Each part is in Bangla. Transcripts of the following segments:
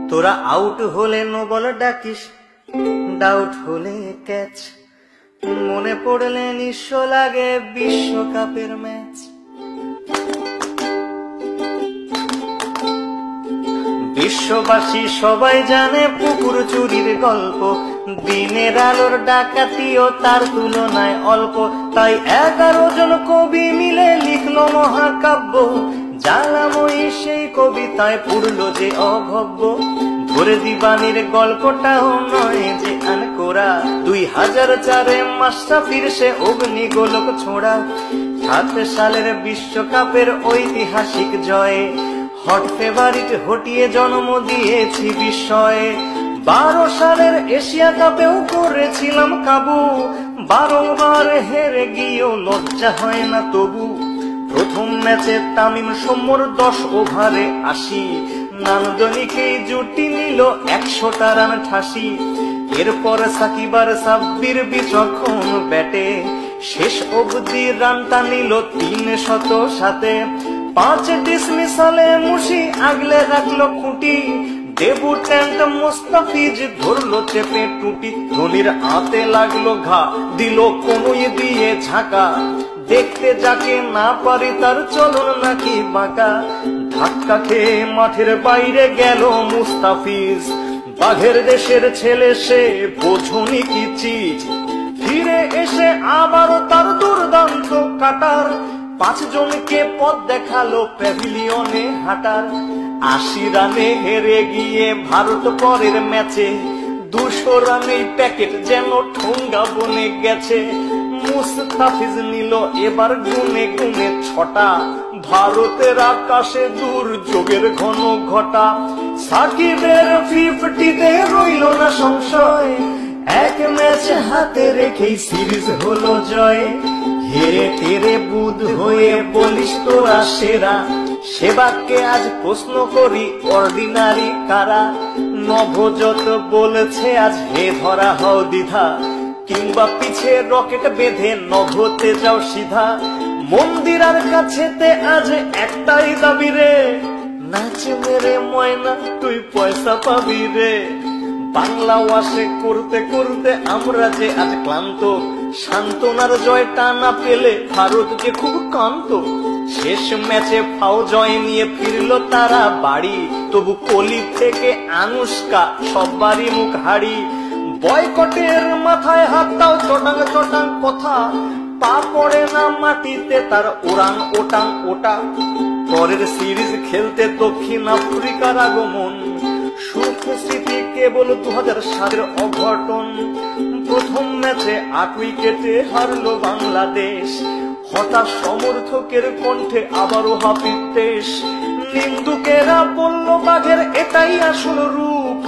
তোরা আউট হলে নো বল ডাকিস, ডাউট হলে ক্যাচ, মনে পড়লে নিঃস্ব লাগে বিশ্বকাপের ম্যাচ। বিশ্ববাসী সবাই জানে পুকুর চুরির গল্প, দিনের আলোর ডাকাতিও তার তুলনায় অল্প। তাই 11 জন কবি মিলে লিখলো মহাকাব্য, জ্বালাময়ী সেই কবিতায় পুরলো যে অভব্য। ধরে দিবানির গল্পটাও নয় যে আনকোরা, 2004-এ মাশরাফির সে অগ্নিগোলক ছোড়া। 7 সালের বিশ্বকাপের ঐতিহাসিক জয়ে হট ফেভারিট হটিয়ে জন্ম দিয়েছি বিস্ময়ে। 12 সালের এশিয়া কাপেও করেছিলাম কাবু, 12বার হেরে গিয়েও লজ্জা হয় না তবু। প্রথম ম্যাচে তামিম সৌম্যর 10 ওভারে 80, নান্দনিকেই জুটি নিল 100টা রান ঠাসি। এরপর সাকিব আর সাব্বির বিচক্ষণ ব্যাটে শেষ অবধি রানটা নিল 307। 5 ডিসমিসালে মুশি আগলে রাখলো খুঁটি, ডেবুট্যান্ট মুস্তাফিজ ধরলো চেপে টুটি। ধোনির হাতে লাগলো ঘা, দিল কনুই দিয়ে ঝাঁকা, দেখতে যাকে না পারি তার চলন নাকি বাঁকা। ধাক্কা খেয়ে মাঠের বাইরে গেল মুস্তাফিজ, বাঘের দেশের ছেলে সে বোঝনি কি চিজ। ফিরে এসে আবারও তার দুর্দান্ত কাটার, 5 জনকে পথ দেখালো প্যাভিলিয়নে হাঁটার। 80 রানে হেরে গিয়ে ভারত পরের ম্যাচে 200 রানেই প্যাকেট যেন ঠোঙ্গা বনে গেছে। মুস্তাফিজ নিল এবার গুনে গুনে 6টা, ভারতের আকাশে দুর্যোগের ঘন ঘটা। সাকিবের 50-তে রইল না সংশয়, 1 ম্যাচ হাতে রেখেই সিরিজ হলো জয়। হেরে টেরে বুধ হয়ে বলিস তোরা সেরা, সেবাকে আজ প্রশ্ন করি অর্ডিনারি কারা। নভোজত বলেছে আজ হে ধরা হও দ্বিধা, কিংবা পিছে রকেট বেঁধে নভোতে যাও সিধা। মন্দিরার কাছেতে আজ একটাই দাবি রে, নাচ মেরে ময়না তুই পয়সা পাবি রে। বাংলা ওয়াশে করতে করতে আমরা যে আজ ক্লান্ত, সান্ত্বনার জয়টা না পেলে ভারত যে খুব কান্ত। শেষ ম্যাচে ফাও জয় নিয়ে ফিরল তারা বাড়ি, তবু কোহলি থেকে আনুষ্কা সবারই মুখ হাড়ি। বয়কটের মাথায় হাতটাও চটাং চটাং কথা, পা পড়ে না মাটিতে তার ওরাং ওটাং ওটা। পরের সিরিজ খেলতে দক্ষিণ আফ্রিকার আগমন, সুখ স্মৃতি কেবল 2007-এর অঘটন। প্রথম ম্যাচে 8 উইকেটে হারলো বাংলাদেশ, হঠাৎ সমর্থকের কণ্ঠে আবারও হাফিজ দেশ। নিন্দুকেরা বলল বাঘের এটাই আসল রূপ,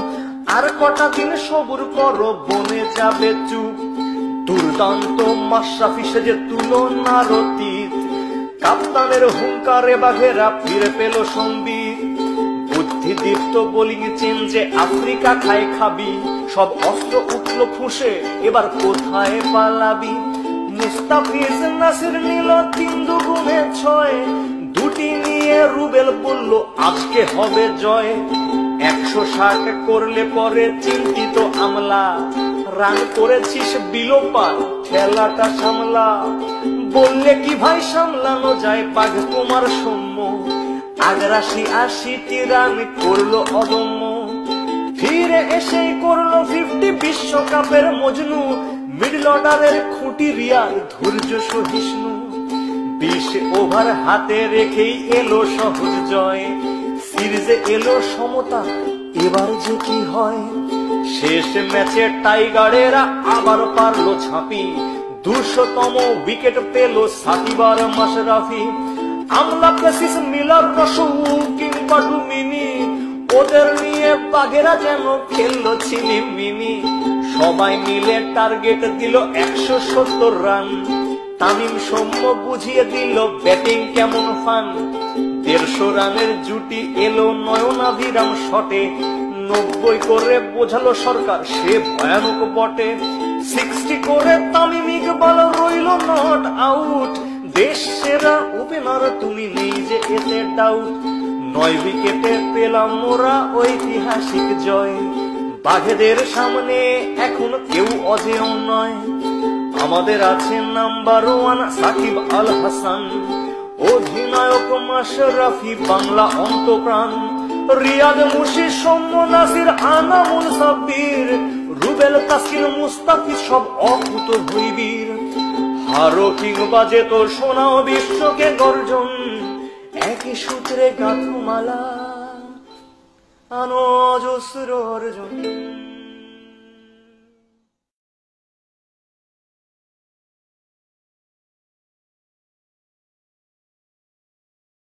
আর কটা দিন সবুর করো বনে যাবে চুপ। দুর্দান্ত মাশরাফি সেজে তুলনার অতীত, কাপ্তানের হুঙ্কারে বাঘেরা ফিরে পেল সম্বিত। বুদ্ধিদীপ্ত বোলিং চেঞ্জে আফ্রিকা খায় খাবি, সব অস্ত্র উঠলো ফুঁসে এবার কোথায় পালাবি। মুস্তাফিজ নাসির নিল 3 দুগুণে 6, 2টি নিয়ে রুবেল বলল আজকে হবে জয়। 160 করলে পরে চিন্তিত আমলা, রান করেছিস বিলোপার খেলাটা সামলা। বললে কি ভাই সামলানো যায় বাঘ তোমার সৌম্য, ৮৮টি রান করলো অদম্য। ফিরে এসেই করলো 50 বিশ্বকাপের মজনু, মিডল অর্ডারের খুঁটি রিয়ার ধৈর্য সহিষ্ণু। 20 ওভার হাতে রেখেই এলো সহজ জয়, সিরিজে এলো সমতা এবার যে কি হয়। শেষ ম্যাচে টাইগারেরা আবার পারলো ছাপি, 200তম উইকেট পেল সাকিব আর মাশরাফি। আমলা পেসিস মিলার রসু কিংবা ডুমিনি, ওদের নিয়ে বাঘেরা যেন খেললো ছিনিমিনি। সবাই মিলে টার্গেট দিল 170 রান, তামিম সৌম্য বুঝিয়ে দিল ব্যাটিং কেমন ফান। 150 রানের জুটি এলো নয়নাভিরাম শটে, 90 করে বোঝালো সরকার সে ভয়ানক বটে। 60 করে তামিম ইকবাল রইল নট আউট, দেশ সেরা ওপেনার তুমি নেই যে এতে ডাউট। 9 উইকেটে পেলাম মোরা ঐতিহাসিক জয়। বাঘেদের সামনে এখন কেউ অজেয় নয়। আমাদের আছে নাম্বার 1 সাকিব আল হাসান, অধিনায়ক মাশরাফি বাংলা অন্তপ্রাণ, রিয়াদ মুশি সৌম্য নাসির আনামুল সাব্বির, রুবেল তাসকিন মুস্তাফিজ সব অকুত ভৈবীর। হারো কিংবা যেত শোনাও বিশ্বকে গর্জন, একই সূত্রে গাঁথো মালা আনো অজস্র অর্জন।